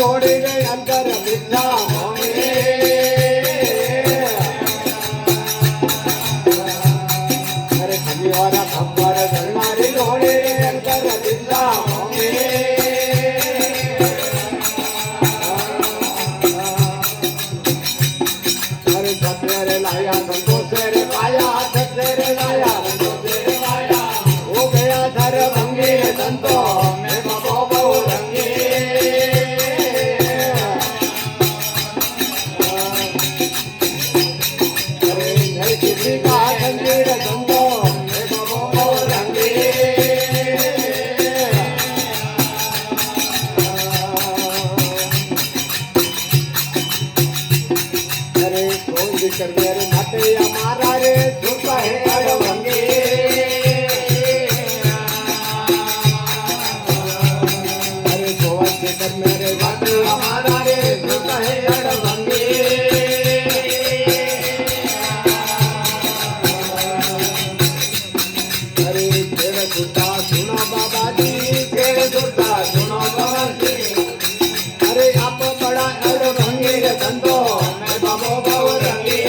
ઢોળી રે અંતર વિદ્યા મોંગે અરે ખમીવાળા ખબર ધરનારી ઢોળી રે અંતર વિદ્યા મોંગે અરે સત્ય રે લાયા સંતોષ રે પાયા સત્ય રે લાયા સંતોષ રે પાયા ઓ ગયા ધર ભંગે સંતો મેં બાબો બહુ રંગે અરે જય કિસી કા સંગીર સંતો મેં બાબો બહુ રંગે અરે કોઈ દીકરી રે માટે અમારા રે સુતા હે અડવંગે અરે કોઈ દીકરી મેરે માટે અમારા રે સુતા હે અડવંગે અરે તેરે સુતા સુનો બાબાજી તેરે સુતા સુનો બાબાજી અરે આપ બડા અડવંગે રે સંતો મેં બાબો બહુ રંગે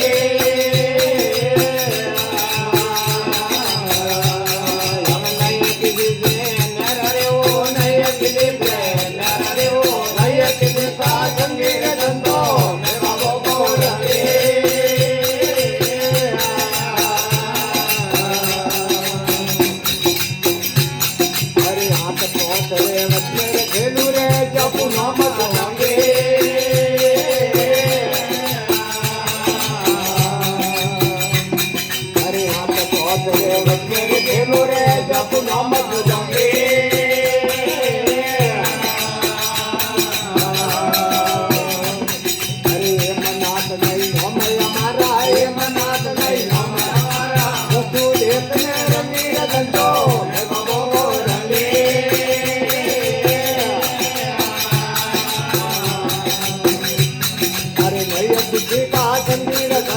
સંગીત